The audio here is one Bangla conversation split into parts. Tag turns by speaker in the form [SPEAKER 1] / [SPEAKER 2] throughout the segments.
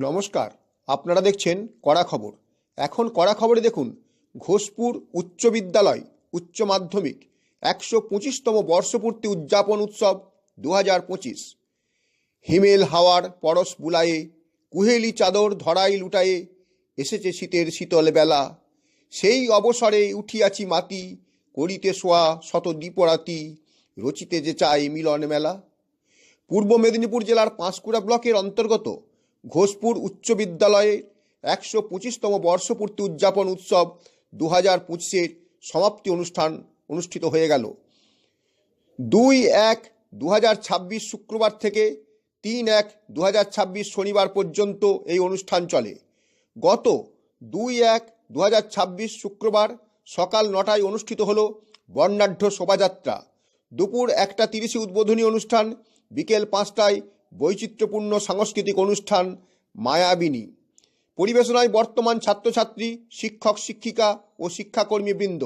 [SPEAKER 1] নমস্কার, আপনারা দেখছেন কড়া খবর। এখন কড়া খবরে দেখুন, ঘোষপুর উচ্চ বিদ্যালয় উচ্চ মাধ্যমিক ১২৫তম বর্ষপূর্তি উদযাপন উৎসব ২০২৫। হিমেল হাওয়ার পরশ বুলায়ে, কুহেলি চাদর ধরাই লুটায়ে, এসেছে শীতের শীতল বেলা। সেই অবসরে উঠিয়াছি মাতি, করিতে শোয়া শত দ্বীপরাতি, রচিতে যে চাই মিলন মেলা। পূর্ব মেদিনীপুর জেলার পাঁশকুড়া ব্লকের অন্তর্গত ঘোষপুর উচ্চ বিদ্যালয়ের ১২৫তম বর্ষপূর্তি উদযাপন উৎসব ২০২৫-এর সমাপ্তি অনুষ্ঠান অনুষ্ঠিত হয়ে গেল। ২-১-২০২৬ শুক্রবার থেকে ৩-১-২০২৬ শনিবার পর্যন্ত এই অনুষ্ঠান চলে। গত ২-১-২০২৬ শুক্রবার সকাল ৯টায় অনুষ্ঠিত হল বর্ণাঢ্য শোভাযাত্রা। দুপুর ১টা ৩০-এ উদ্বোধনী অনুষ্ঠান, বিকেল ৫টায় বৈচিত্র্যপূর্ণ সাংস্কৃতিক অনুষ্ঠান মায়াবিনী। পরিবেশনায় বর্তমান ছাত্রছাত্রী, শিক্ষক শিক্ষিকা ও শিক্ষাকর্মীবৃন্দ।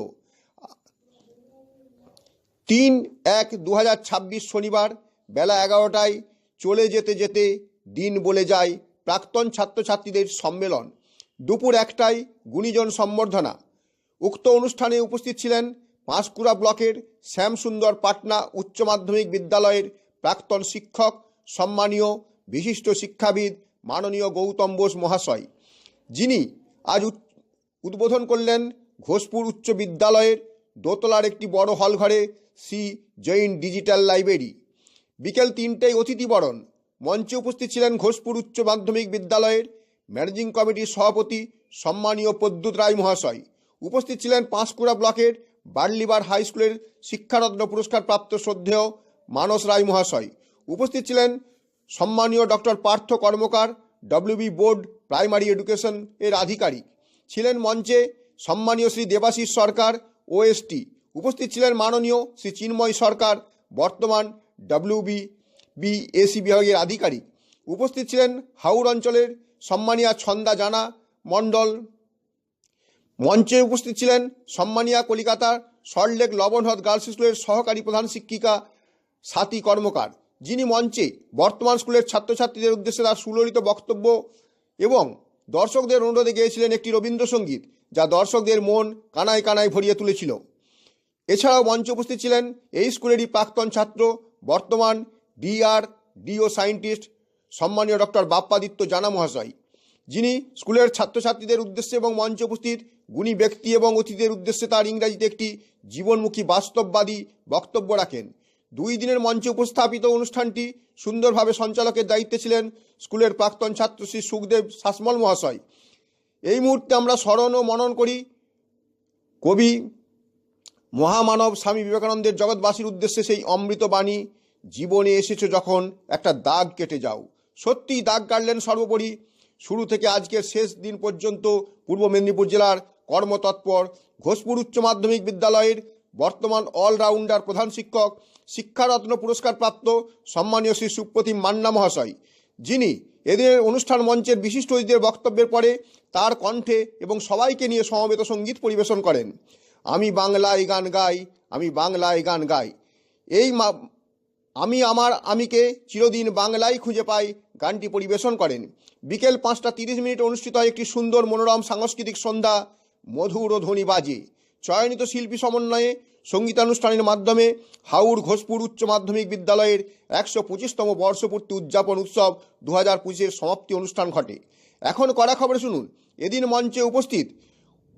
[SPEAKER 1] ৩-১-২০২৬ শনিবার বেলা ১১টায় চলে যেতে যেতে দিন বলে যায় প্রাক্তন ছাত্রছাত্রীদের সম্মেলন। দুপুর ১টায় গুণীজন সম্বর্ধনা। উক্ত অনুষ্ঠানে উপস্থিত ছিলেন পাঁশকুড়া ব্লকের শ্যামসুন্দর পাটনা উচ্চ মাধ্যমিক বিদ্যালয়ের প্রাক্তন শিক্ষক, সম্মানীয় বিশিষ্ট শিক্ষাবিদ মাননীয় গৌতম বোস মহাশয়, যিনি আজ উদ্বোধন করলেন ঘোষপুর উচ্চ বিদ্যালয়ের দোতলার একটি বড় হল ঘরে শ্রী জৈন ডিজিটাল লাইব্রেরি। বিকেল ৩টায় অতিথিবরণ। মঞ্চে উপস্থিত ছিলেন ঘোষপুর উচ্চ মাধ্যমিক বিদ্যালয়ের ম্যানেজিং কমিটির সভাপতি সম্মানীয় প্রদ্যুৎ রায় মহাশয়। উপস্থিত ছিলেন পাঁশকুড়া ব্লকের বার্লিবার হাই স্কুলের শিক্ষারত্ন পুরস্কার প্রাপ্ত শ্রদ্ধেয় মানস রায় মহাশয়। উপস্থিত ছিলেন সম্মানীয় ডক্টর পার্থ কর্মকার, ডব্লিউবি বোর্ড প্রাইমারি এডুকেশন এর আধিকারিক। ছিলেন মঞ্চে সম্মানীয় শ্রী দেবাশিস সরকার, ওএসটি। উপস্থিত ছিলেন মাননীয় শ্রী চিন্ময় সরকার, বর্তমান ডব্লিউবিএসি বিভাগের আধিকারিক। উপস্থিত ছিলেন হাওড় অঞ্চলের সম্মানীয়া ছন্দা জানা মণ্ডল। মঞ্চে উপস্থিত ছিলেন সম্মানীয়া কলিকাতার সল্টলেক লবণহ্রদ গার্লস স্কুলের সহকারী প্রধান শিক্ষিকা স্বাতী কর্মকার, যিনি মঞ্চে বর্তমান স্কুলের ছাত্রছাত্রীদের উদ্দেশ্যে তার সুললিত বক্তব্য এবং দর্শকদের অনুরোধে গেয়েছিলেন একটি রবীন্দ্রসঙ্গীত, যা দর্শকদের মন কানায় কানায় ভরিয়ে তুলেছিল। এছাড়াও মঞ্চে উপস্থিত ছিলেন এই স্কুলেরই প্রাক্তন ছাত্র, বর্তমান ডিও সায়েন্টিস্ট সম্মানীয় ডক্টর বাপ্পাদিত্য জানা মহাশয়, যিনি স্কুলের ছাত্রছাত্রীদের উদ্দেশ্যে এবং মঞ্চে উপস্থিত গুণী ব্যক্তি এবং অতিথিদের উদ্দেশ্যে তার ইংরাজিতে একটি জীবনমুখী বাস্তববাদী বক্তব্য রাখেন। 2 দিনের মঞ্চে উপস্থাপিত অনুষ্ঠানটি সুন্দরভাবে সঞ্চালকের দায়িত্বে ছিলেন স্কুলের প্রাক্তন ছাত্র শ্রী সুখদেব শাসমল মহাশয়। এই মুহূর্তে আমরা স্মরণ ও মনন করি কবি মহামানব স্বামী বিবেকানন্দের জগৎবাসীর উদ্দেশ্যে সেই অমৃত বাণী, জীবনে এসেছো যখন একটা দাগ কেটে যাও। সত্যিই দাগ কাটলেন সর্বোপরি শুরু থেকে আজকের শেষ দিন পর্যন্ত পূর্ব মেদিনীপুর জেলার কর্মতৎপর ঘোষপুর উচ্চ মাধ্যমিক বিদ্যালয়ের বর্তমান অলরাউন্ডার প্রধান শিক্ষক, শিক্ষারত্ন পুরস্কার প্রাপ্ত সম্মানীয় শ্রী সুপ্রতিম মান্না মহাশয়, যিনি এদিনের অনুষ্ঠান মঞ্চের বিশিষ্ট অতিথিদের বক্তব্যের পরে তার কণ্ঠে এবং সবাইকে নিয়ে সমবেত সঙ্গীত পরিবেশন করেন। আমি বাংলায় গান গাই, আমি বাংলায় গান গাই, এই আমি আমার আমিকে চিরদিন বাংলায় খুঁজে পাই গানটি পরিবেশন করেন। বিকেল 5টা 30 অনুষ্ঠিত হয় একটি সুন্দর মনোরম সাংস্কৃতিক সন্ধ্যা, মধুর ও ধ্বনি বাজে। চয়নিত শিল্পী সমন্বয়ে সঙ্গীতানুষ্ঠানের মাধ্যমে হাওড় ঘোষপুর উচ্চ মাধ্যমিক বিদ্যালয়ের ১২৫তম বর্ষপূর্তি উদযাপন উৎসব ২০২৫-এর সমাপ্তি অনুষ্ঠান ঘটে। এখন কড়া খবরে শুনুন, এদিন মঞ্চে উপস্থিত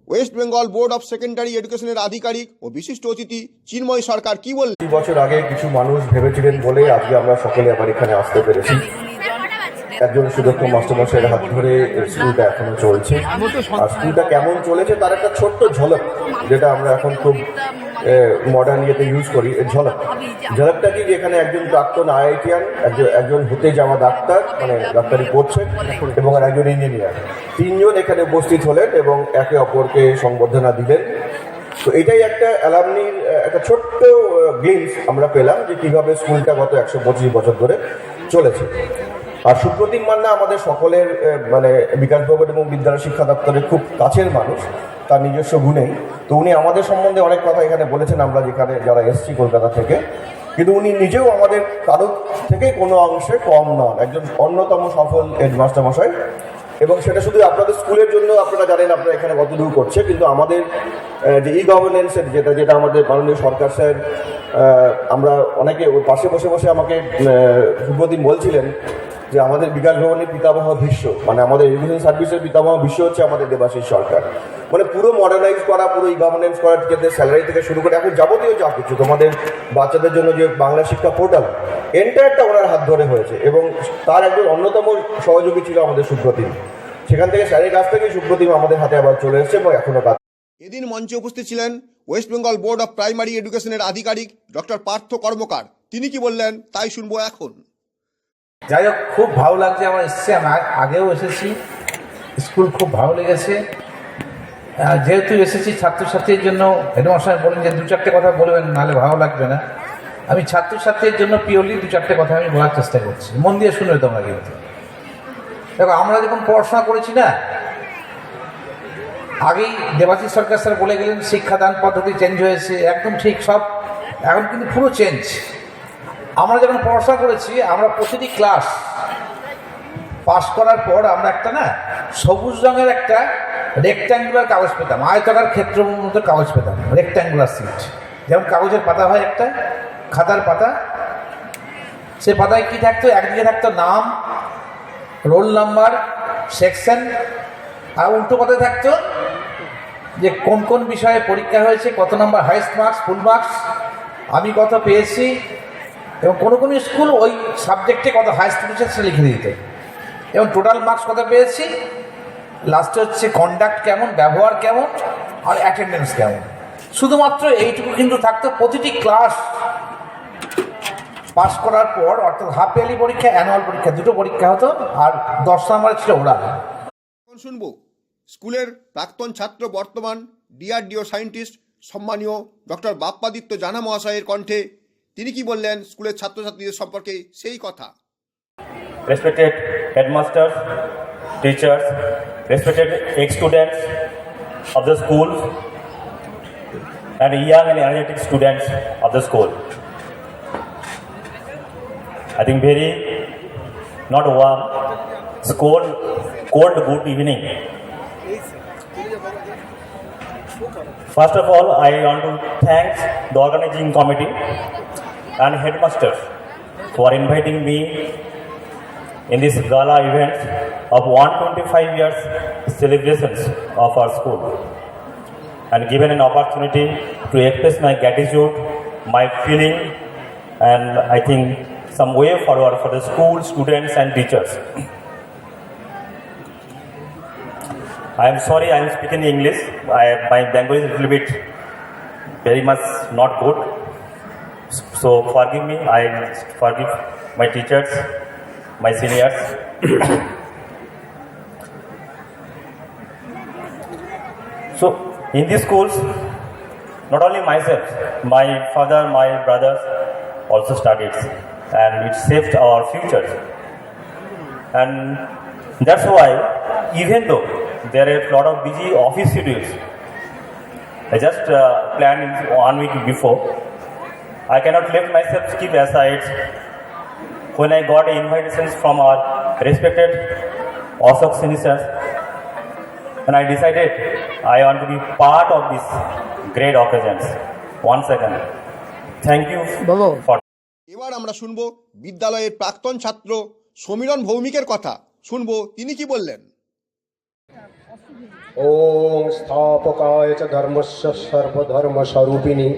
[SPEAKER 1] West Bengal board of secondary এডুকেশনের আধিকারিক ও বিশিষ্ট অতিথি চিন্ময় সরকার কি বললেন।
[SPEAKER 2] 2 বছর আগে কিছু মানুষ ভেবেছিলেন বলে আজকে আমরা সকলে আবার এখানে আসতে পেরেছি। একজন সুদক্ষ মাস্টারমশাইয়ের হাত ধরে স্কুলটা এখনো চলছে। আর স্কুলটা কেমন চলেছে তার একটা ছোট্ট ঝলক, যেটা আমরা এখন খুব মডার্ন ইয়েতে ইউজ করি। ঝলকটা কি, এখানে একজন প্রাক্তন আইআইটিয়ান, একজন হতে যাওয়া ডাক্তার, মানে ডাক্তারি পড়ছেন, এবং একজন ইঞ্জিনিয়ার, 3 জন এখানে উপস্থিত হলেন এবং একে অপরকে সংবর্ধনা দিলেন। তো এটাই একটা অ্যালামনির একটা ছোট্ট গ্লিম্পস আমরা পেলাম যে কীভাবে স্কুলটা গত 125 বছর ধরে চলেছে। আর সুপ্রতিম মান্না আমাদের সকলের মানে বিকাশ ভবন এবং বিদ্যালয় শিক্ষা দপ্তরের খুব কাছের মানুষ, তার নিজস্ব গুণেই। তো উনি আমাদের সম্বন্ধে অনেক কথা এখানে বলেছেন, আমরা যেখানে যারা এসছি কলকাতা থেকে। কিন্তু উনি নিজেও আমাদের কারোর থেকে কোনো অংশে কম নন, একজন অন্যতম সফল হেডমাস্টার মশাই। এবং সেটা শুধু আপনাদের স্কুলের জন্য আপনারা জানেন আপনারা এখানে কতদূর করছে, কিন্তু আমাদের যে ই গভর্নেন্সের যেটা আমাদের মাননীয় সরকার স্যার, আমরা অনেকে ওর পাশে বসে বসে আমাকে সুব্রদিন বলছিলেন যে আমাদের বিকাশ ভবনের পিতামহ ভীষ্ম, মানে আমাদের এডুকেশন সার্ভিসের পিতামহ ভীষ্ম হচ্ছে আমাদের দেবাশিস সরকার। মানে পুরো মডার্নাইজ করা, পুরো ই গভর্নেন্স করা, টিচারদের স্যালারি থেকে শুরু করে এখন যাবতীয় যা কিছু তোমাদের বাচ্চাদের জন্য যে বাংলা শিক্ষা পোর্টাল, এন্টায়ারটা ওনার হাত ধরে হয়েছে। এবং তার একজন অন্যতম সহযোগী ছিল আমাদের সুব্রতিম। সেখান থেকে স্যারের কাছ থেকে সুব্রতিম আমাদের হাতে আবার চলে এসছে এবং এখনো কাজ।
[SPEAKER 1] এদিন মঞ্চে উপস্থিত ছিলেন West Bengal board of primary এডুকেশনের আধিকারিক ডক্টর পার্থ কর্মকার। তিনি কি বললেন তাই শুনবো এখন।
[SPEAKER 3] যাই হোক, খুব ভালো লাগছে, আমার এসেছি, আমি আগেও এসেছি, স্কুল খুব ভালো লেগেছে। যেহেতু এসেছি ছাত্রছাত্রীর জন্য, হেডমাস্টার বলেন যে 2-4টে কথা বলবেন, নাহলে ভালো লাগবে না। আমি ছাত্রছাত্রীর জন্য পিওরলি 2-4টে কথা আমি বলার চেষ্টা করছি, মন দিয়ে শুনবে তোমরা। কিন্তু দেখো, আমরা যখন পড়াশোনা করেছি না, আগেই দেবাশিস সরকার স্যার বলে গেলেন শিক্ষাদান পদ্ধতি চেঞ্জ হয়েছে, একদম ঠিক, সব এখন কিন্তু পুরো চেঞ্জ। আমরা যখন পড়াশোনা করেছি, আমরা প্রতিটি ক্লাস পাস করার পর আমরা একটা না সবুজ রঙের একটা রেক্ট্যাঙ্গুলার কাগজ পেতাম, আয়তাকার ক্ষেত্র মতো কাগজ পেতাম, রেক্ট্যাঙ্গুলার সিট, যেমন কাগজের পাতা হয় একটা খাতার পাতা। সে পাতায় কি থাকতো? একদিকে থাকতো নাম, রোল নাম্বার, সেকশন, আর উল্টো পাতায় থাকতো যে কোন কোন বিষয়ে পরীক্ষা হয়েছে, কত number highest marks, full marks, আমি কত পেয়েছি, এবং কোনো কোনো স্কুল ওই সাবজেক্টে কত হাইস্ট পেয়েছে সেটা লিখে দিত, এবং টোটাল মার্কস কত পেয়েছি। লাস্টে হচ্ছে কন্ডাক্ট কেমন, ব্যবহার কেমন, আর অ্যাটেন্ডেন্স কেমন। শুধুমাত্র এইটুকু কিন্তু থাকতো প্রতিটি ক্লাস পাস করার পর, অর্থাৎ হাফ ইয়ারলি পরীক্ষা, অ্যানুয়াল পরীক্ষা, দুটো পরীক্ষা হতো, আর 10 নাম্বার ছিল ওরা।
[SPEAKER 1] এখন শুনবো স্কুলের প্রাক্তন ছাত্র, বর্তমান ডিআরডিও সায়েন্টিস্ট সম্মানীয় ডক্টর বাপ্পাদিত্য জানা মহাশয়ের কণ্ঠে। তিনি কি বললেন স্কুলের ছাত্রছাত্রীদের সম্পর্কে সেই কথা।
[SPEAKER 4] Respected headmasters, teachers, respected ex-students of the school, and young and energetic students of the school. I think very not warm, cold good evening. First of all, I want to thank the organizing committee and headmasters for inviting me in this gala event of 125 years celebrations of our school, and given an opportunity to express my gratitude, my feeling, and I think some way forward for the school, students and teachers. I am sorry I am speaking English. My Bengali is a little bit very much not good. So forgive me, I forgive my teachers, my seniors. So in these schools, not only myself, my father, my brothers also studied, and it shaped our futures. And that's why, even though there are a lot of busy office schedules, I just planned 1 week before, I cannot let myself keep aside when I got invitations from our respected Ashok Sinisar, and I decided I want to be part of this great occasions. Once again, thank you for.
[SPEAKER 1] এবার আমরা শুনবো বিদ্যালয়ের প্রাক্তন ছাত্র সমীরণ ভৌমিকের কথা। শুনবো তিনি কি বললেন।
[SPEAKER 5] ওং স্থাপকায় চ ধর্মস্য সর্বধর্মস্বরূপিণী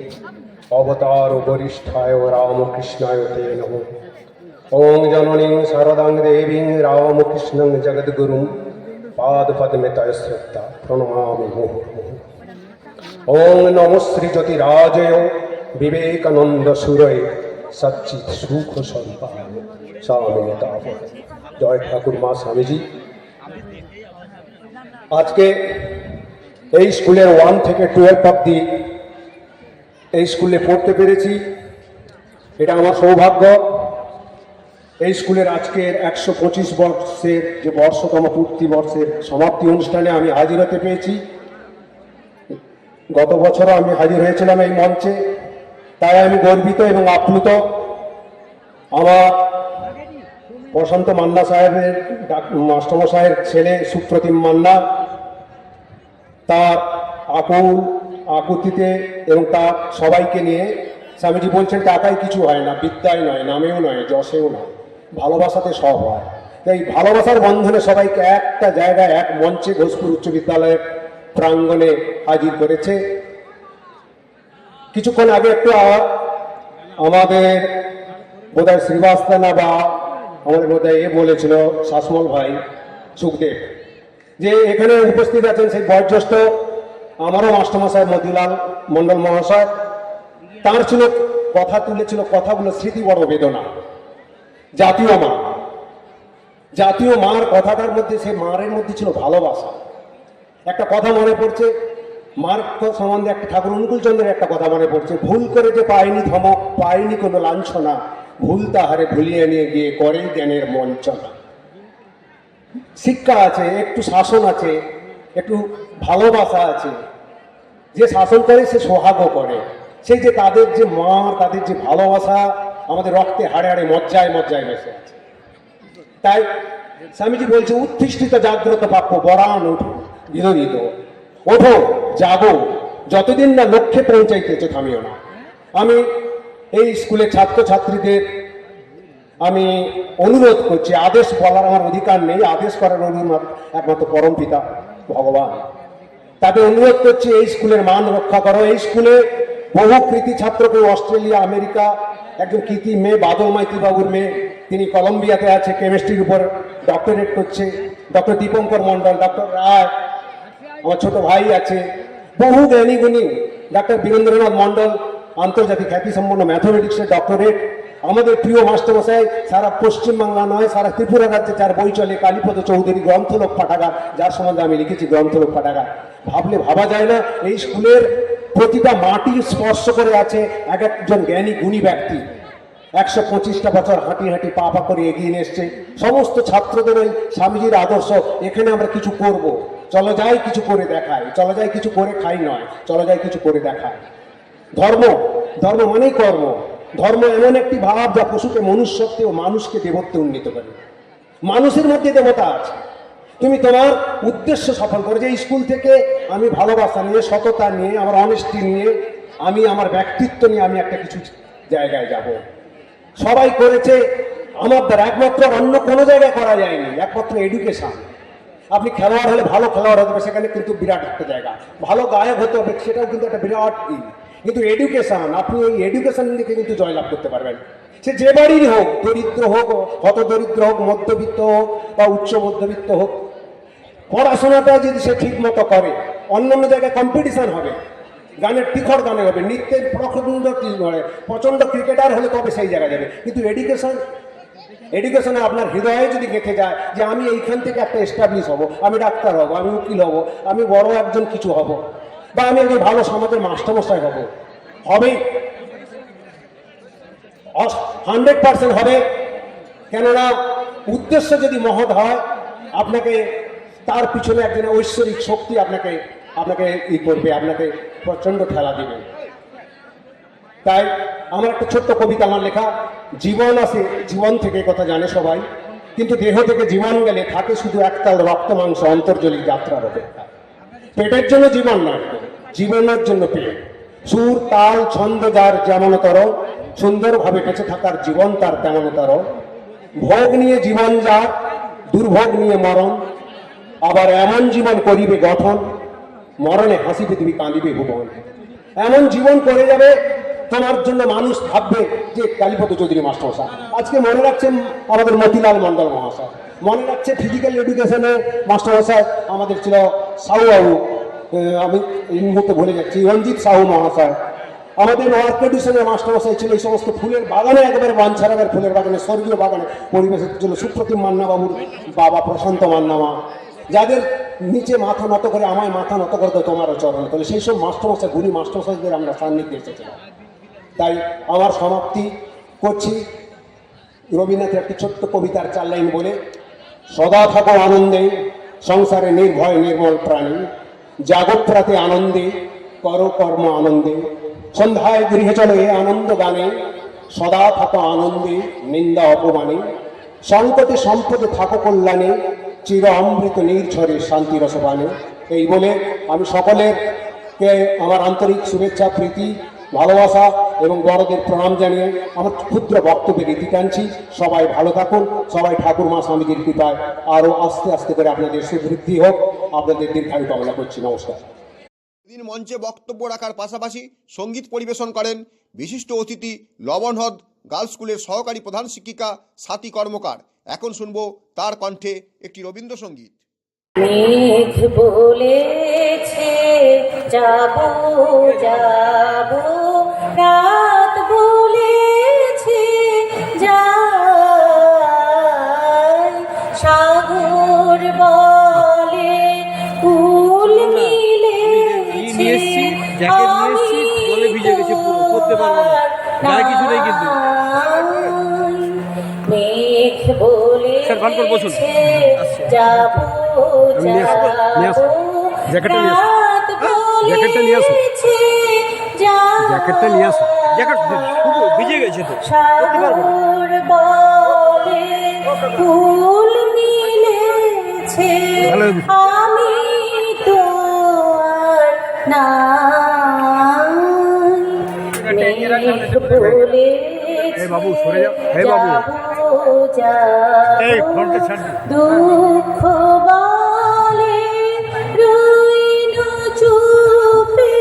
[SPEAKER 5] অবতার বরিষ্ঠায় রামকৃষ্ণায় তে নমঃ। ওং জননীং শারদাং দেবীং রামকৃষ্ণং জগদ্গুরুং পাদপদ্মে তয় শ্রদ্ধা প্রণমামি মুহুর্মুহুঃ। ওং নমঃ শ্রী জ্যোতিরাজয় বিবেকানন্দ সুরয় সচ্চিৎ সুখ স্বরূপায় স্বামী তাপ। জয় ঠাকুর মা স্বামীজি। আজকে এই স্কুলের 1 থেকে 12 অবধি এই স্কুলে পড়তে পেরেছি, এটা আমার সৌভাগ্য। এই স্কুলের আজকের 125 বর্ষের যে বর্ষতম পূর্তি বর্ষের সমাপ্তি অনুষ্ঠানে আমি হাজির হতে পেরেছি। গত বছরও আমি হাজির হয়েছিলাম এই মঞ্চে। তাই আমি গর্বিত এবং আপ্লুত। আমার প্রশান্ত মান্না সাহেবের মাস্টারমশাইয়ের ছেলে সুপ্রতিম মান্না তার আকুতিতে এবং তার সবাইকে নিয়ে স্বামীজি বলছেন টাকায় কিছু হয় না, বিদ্যায় নয়, নামেও নয়, যশেও নয়, ভালোবাসাতে সব হয়। তাই ভালোবাসার বন্ধনে সবাইকে একটা জায়গায় এক মঞ্চে ঘোষপুর উচ্চ বিদ্যালয়ের প্রাঙ্গণে হাজির করেছে। কিছুক্ষণ আগে একটু আমাদের বোধহয় শ্রীবাস্তানা বা আমাদের বোধহয় বলেছিল শাসমল ভাই সুখদেব যে এখানে উপস্থিত আছেন সেই বয়োজ্যেষ্ঠ আমারও মাস্টারমশাই মতিলাল মণ্ডল মহাশয়। তার ছিল কথা তুলেছিল, কথাগুলো স্মৃতি বড় বেদনা। জাতীয় মার কথাটার মধ্যে, সে মারের মধ্যে ছিল ভালোবাসা। একটা কথা মনে পড়ছে মার সম্বন্ধে, একটা ঠাকুর অনুকূলচন্দ্রের একটা কথা মনে পড়ছে, ভুল করে যে পায়নি ধমক, পায়নি কোনো লাঞ্ছনা, ভুল তাহারে ভুলিয়ে নিয়ে গিয়ে করেই জ্ঞানের মঞ্চনা। শিক্ষা আছে, একটু শাসন আছে, একটু ভালোবাসা আছে। যে শাসন করে সে সোহাগও করে। সেই যে তাদের যে মার, তাদের যে ভালোবাসা আমাদের রক্তে হাড়ে হাড়ে মজ্জায় মজ্জায় বসে আছে। তাই স্বামীজি বলছে উত্থিষ্ঠিত জাগ্রত প্রাপ্য বরান ওঠো বিনোদিত, ওঠো জাগো, যতদিন না লক্ষ্যে পৌঁছাইতেছে থামিও না। আমি এই স্কুলের ছাত্রছাত্রীদের আমি অনুরোধ করছি, আদেশ বলার আমার অধিকার নেই, আদেশ করার অনুরোধ একমাত্র পরম পিতা ভগবান। তাদের অনুরোধ করছি এই স্কুলের মান রক্ষা করো। এই স্কুলে বহু কৃতি ছাত্রকে অস্ট্রেলিয়া, আমেরিকা, একজন কৃতি মেয়ে বাদল মাইতি বাবুর মেয়ে, তিনি কলম্বিয়াতে আছে, কেমিস্ট্রির উপর ডক্টরেট করছে। ডক্টর দীপঙ্কর মণ্ডল, ডক্টর রায়, আমার ছোট ভাই আছে, বহু জ্ঞানী গুণী, ডাক্তার বীরেন্দ্রনাথ মণ্ডল আন্তর্জাতিক খ্যাতিসম্পন্ন ম্যাথমেটিক্সের ডক্টরেট। আমাদের প্রিয় মাস্টারমশাই সারা পশ্চিমবাংলা নয়, সারা ত্রিপুরা রাজ্যে যার বই চলে, কালীপদ চৌধুরী গ্রন্থলোক পাঠাগার, যার সম্বন্ধে আমি লিখেছি গ্রন্থলোক পাঠাগার। ভাবলে ভাবা যায় না এই স্কুলের প্রতিটা মাটি স্পর্শ করে আছে এক একজন জ্ঞানী গুণী ব্যক্তি। 125টা বছর হাঁটি হাঁটি পা পা করে এগিয়ে নিয়ে এসছে। সমস্ত ছাত্রদের ওই স্বামীজির আদর্শ, এখানে আমরা কিছু করব, চলো যাই কিছু করে দেখাই, চলো যাই কিছু করে খাই নয়, চলো যাই কিছু করে দেখাই। ধর্ম মানেই কর্ম। ধর্ম এমন একটি ভাব যা পশুকে মনুষ্যত্বে ও মানুষকে দেবত্বে উন্নীত করে। মানুষের মধ্যে দেবতা আছে। তুমি তোমার উদ্দেশ্য সফল করে, যে স্কুল থেকে আমি ভালোবাসা নিয়ে, সততা নিয়ে, আমার অনেস্টি নিয়ে, আমি আমার ব্যক্তিত্ব নিয়ে আমি একটা কিছু জায়গায় যাব। সবাই করেছে আমার দ্বারা, একমাত্র অন্য কোনো জায়গায় করা যায়নি, একমাত্র এডুকেশন। আপনি খেলোয়াড় হলে ভালো খেলোয়াড় হতে হবে, সেখানে কিন্তু বিরাট একটা জায়গা। ভালো গায়ক হতে হবে, সেটাও কিন্তু একটা বিরাট দিন। কিন্তু এডুকেশন, আপনি এই এডুকেশন দিকে কিন্তু জয়লাভ করতে পারবেন। সে যে বাড়ির হোক, দরিদ্র হোক, হত দরিদ্র হোক, মধ্যবিত্ত হোক বা উচ্চ মধ্যবিত্ত হোক, পড়াশোনাটা যদি সে ঠিক মতো করে, অন্যান্য জায়গায় কম্পিটিশন হবে, গানের তীখর গানে হবে, নৃত্যের প্রচণ্ড ক্রিকেটার হলে তবে সেই জায়গায় যাবে। কিন্তু এডুকেশনে আপনার হৃদয়ে যদি গেঁথে যায় যে আমি এইখান থেকে একটা এস্টাবলিশ হব, আমি ডাক্তার হব, আমি উকিল হব, আমি বড় একজন কিছু হব, বা আমি একজন ভালো সমাজের মাস্টারমশাই হব, হবেই, 100% হবে। কেননা উদ্দেশ্য যদি মহৎ হয়, আপনাকে তার পিছনে একজন ঐশ্বরিক শক্তি আপনাকে করবে, আপনাকে প্রচণ্ড ঠেলা দিবে। তাই আমার একটা ছোট্ট কবিতা আমার লেখা, জীবন আসে জীবন থেকে, কথা জানে সবাই, কিন্তু দেহ থেকে জীবন গেলে থাকে শুধু একতাল রক্ত মাংস অন্তর্জলিক যাত্রার অপেক্ষা। পেটের জন্য জীবন নয়, জীবনের জন্য পেট। সুর তাল ছন্দ যার যেমনতর, সুন্দরভাবে বেঁচে থাকার জীবন তার তেমনতর। ভোগ নিয়ে জীবন যার, দুর্ভোগ নিয়ে মরণ, আবার এমন জীবন করিবে গঠন, মরণে হাসিবে তুমি কাঁদিবে ভুবন। এমন জীবন করে যাবে তোমার জন্য মানুষ ভাববে যে কালীপদ চৌধুরী মাস্টারমশাই। আজকে মনে রাখছেন আমাদের মতিলাল মণ্ডল মহাশয়, মনে রাখছে ফিজিক্যাল এডুকেশনে মাস্টারমশাই আমাদের ছিল সাহু বাবু, আমি এই মুহূর্তে ভুলে যাচ্ছি, রঞ্জিত সাহু মহাশয়। আমাদের ওয়ার্ক এডুকেশনের মাস্টারমশাই ছিল এই সমস্ত ফুলের বাগানে, একেবারে বাঞ্ছারামের ফুলের বাগানে, স্বর্গীয় বাগানে পরিবেশের জন্য সুপ্রতিম মান্না বাবুর বাবা প্রশান্ত মান্নামা, যাদের নিচে মাথা নত করে আমায় মাথা নত করে তো তোমারও চরণ তোলে। সেই সব মাস্টারমশাই, গুণী মাস্টারমশাইদের আমরা সান্নিধ্যে এসেছিলাম। তাই আমার সমাপ্তি করছি রবীন্দ্রনাথের একটি ছোট্ট কবিতার 4 লাইন বলে, সদা থাকো আনন্দে সংসারে নির্ভয় নির্মল প্রাণী, জাগত রাতে আনন্দে করো কর্ম আনন্দে, সন্ধ্যায় গৃহে চলো এ আনন্দ গানে, সদা থাকো আনন্দে নিন্দা অপমানে, সংকটে সম্পদে থাকো কল্যাণে, চির অমৃত নির্ঝরে শান্তি রসবানে। এই বলে আমি সকলেরকে আমার আন্তরিক শুভেচ্ছা, প্রীতি, ভালোবাসা এবং বড়দের প্রণাম জানিয়ে আমার ক্ষুদ্র বক্তব্যের রীতি টানছি। সবাই ভালো থাকুন, সবাই ঠাকুর মা স্বামীজির কৃপায় আরও আস্তে আস্তে করে আপনাদের সুবৃদ্ধি হোক, আপনাদের দীর্ঘায়ু কামনা করছি। নমস্কার।
[SPEAKER 1] এদিন মঞ্চে বক্তব্য রাখার পাশাপাশি সঙ্গীত পরিবেশন করেন বিশিষ্ট অতিথি লবণহ্রদ গার্লস স্কুলের সহকারী প্রধান শিক্ষিকা স্বাতী কর্মকার। এখন শুনবো তার কণ্ঠে একটি রবীন্দ্রসঙ্গীত।
[SPEAKER 6] মেঘ বলেছে যাব যাব, রাত বলেছে যাই, সাগর বলে কুল মিলেছে, আমি মেঘ বলেছে যাব যাব, রাত বলেছে সাগর বলে কুল মিলেছে, আমি তো আর নাই। মেঘ বলেছে যাব যাব, দুঃখ বলে রইল চুপে,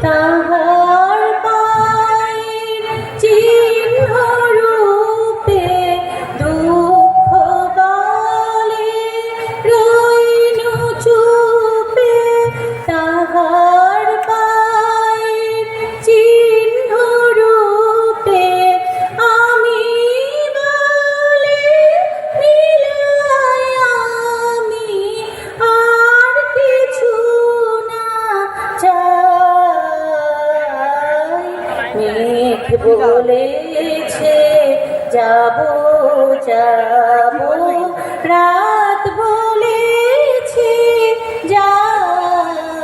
[SPEAKER 6] তাহার পায়ের চিহ্ন রূপে, দুঃখ বলে রইল চুপে, তাহার পায়ের চিহ্ন রূপে, আমি বলে মিলাই আমি আর কিছু না চাই। মেঘ বলেছে যাব যাব, রাত বলেছে যাই,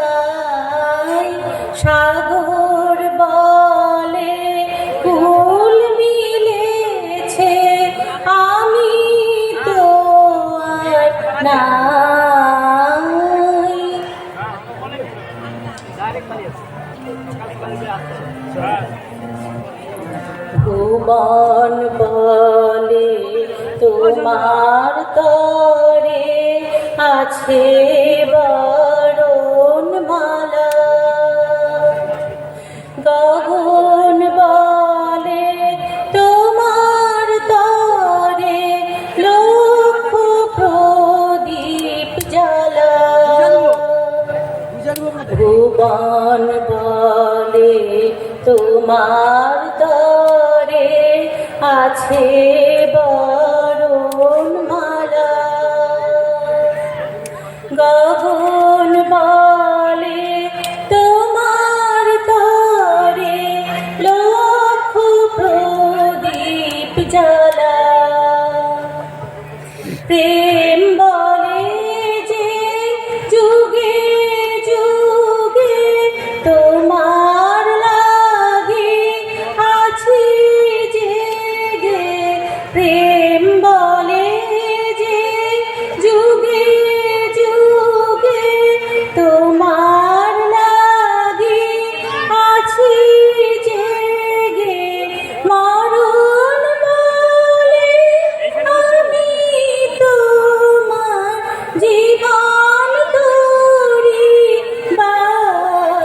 [SPEAKER 6] সাগর বলে কুল মিলেছে, আমি তো আর নাই। ভুবন বলে তোমার তরে আছে বরণ মালা, গগন বলে তোমার তরে লক্ষ প্রদীপ জ্বালা, ভুবন বলে তোমার তরে আছে বরণ মালা, গগন বলে তোমার তরে লক্ষ প্রদীপ জ্বালা, প্রেম বলে যে যুগে যুগে তোমার লাগি আছি জেগে, প্রেম বলে যে যুগে যুগে তোমার লাগি আছি জেগে, মরণ বলে আমি তোমার জীবন তরি বাই।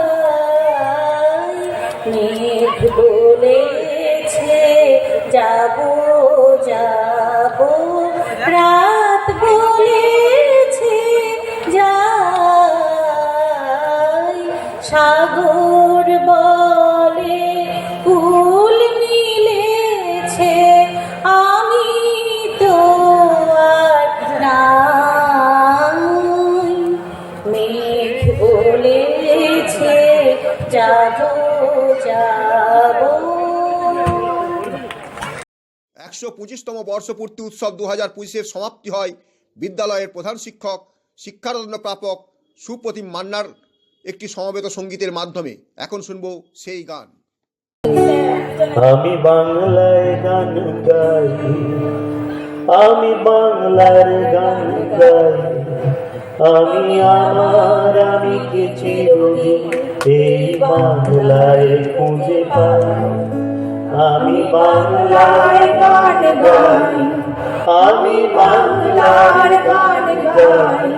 [SPEAKER 6] মেঘ বলেছে যাব যাব, রাত বলেছে যাই, সাগর বলে কুল মিলেছে, আমি তো আর নাই। মেঘ বলেছে যাব যাব।
[SPEAKER 1] 125তম বর্ষপূর্তি উৎসব 2025-এর সমাপ্তি হয় বিদ্যালয়ের প্রধান শিক্ষক, শিক্ষারত্ন প্রাপক সুপ্রতিম মান্নার একটি সমবেত সঙ্গীতের মাধ্যমে। এখন শুনবো সেই গান।
[SPEAKER 4] আমি বাংলায় গান গাই, আমি বাংলার গান গাই, আমি আমার আমিকে চিরদিন এই বাংলায় খুঁজে পাই। আমি বাংলায় গান গাই, আমি বাংলার গান গাই,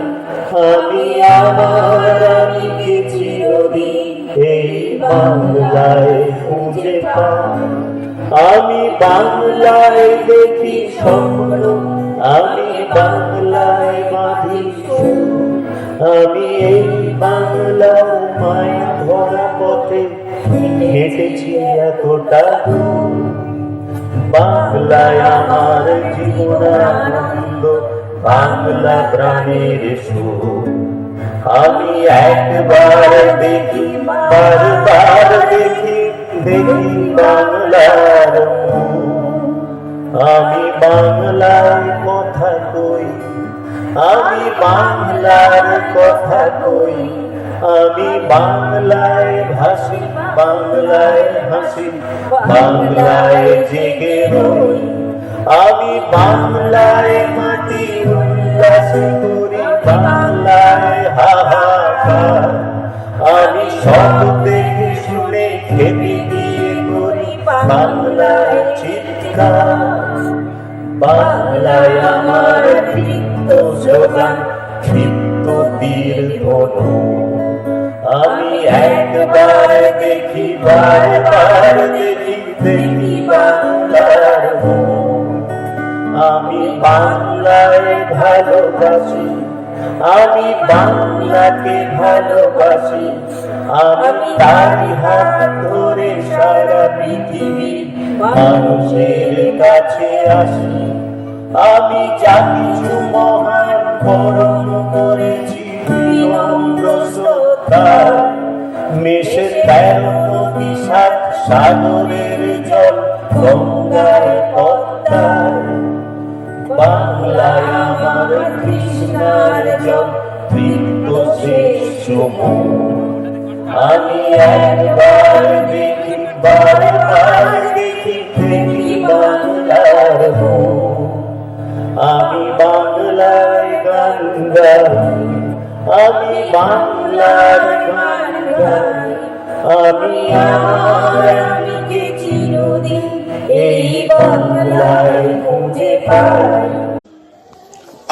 [SPEAKER 4] আমি আমার আমিকে চিরদিন এই বাংলায় খুঁজে পাই। আমি বাংলায় দেখি স্বপ্ন, আমি বাংলায় বাঁধি সুর, আমি এই বাংলার মায়া ধরা পথে হেঁটেছি এতটা দূর। বাংলায় আমার জীবন আনন্দ, বাংলা প্রাণের সুর। আমি একবার দেখি, বারবার দেখি, দেখি বাংলার মুখ। আমি বাংলার কথা কই, আমি বাংলার কথা কই, আমি বাংলায় ভাসি, বাংলায় হাসি, বাংলায় জেগে রই। আমি বাংলায় মাটি উল্লাস করি, বাংলায় হাহাকার। আমি সব দেখে শুনে খেপে গিয়ে করি বাংলায় চিৎকার। বাংলায় আমার ক্ষিপ্ত স্লোগান, ক্ষিপ্ত তীর ধনু। আমি একবার দেখি, বারবার দেখি, দেখি বাংলার মুখ। আমি বাংলায় ভালোবাসি, আমি বাংলাকে ভালোবাসি, আমি তারি হাত ধরে সারা পৃথিবীর মানুষের কাছে আসি। আমি যা কিছু মহান বরণ করেছি বিনম্র শ্রদ্ধা, মেশে 13 নদী 7 সাগরের জল গঙ্গায় পদ্মায়। বাংলায় আমার কৃষ্ণার জল তৃপ্ত শেষ সমুদ্র। আমি একবার দেখি, বারবার দেখি, দেখি বাংলার মুখ। আমি বাংলায় গান গাই, আমি বাংলার গান গাই, আমি আমার আমিকে চিরদিন এই বাংলায় খুঁজে পাই।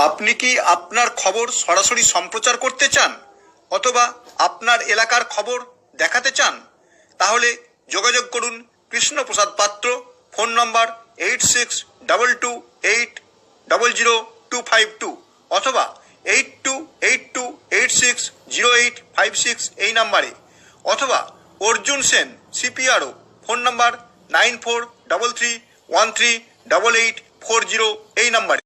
[SPEAKER 1] আপনি কি আপনার খবর সরাসরি সম্প্রচার করতে চান অথবা আপনার এলাকার খবর দেখাতে চান? তাহলে যোগাযোগ করুন কৃষ্ণপ্রসাদ পাত্র, ফোন নম্বর 8622800252 অথবা 8282860856 এই নাম্বারে, অথবা অর্জুন সেন CPRO, ফোন নম্বর 9433138840 এই নাম্বারে।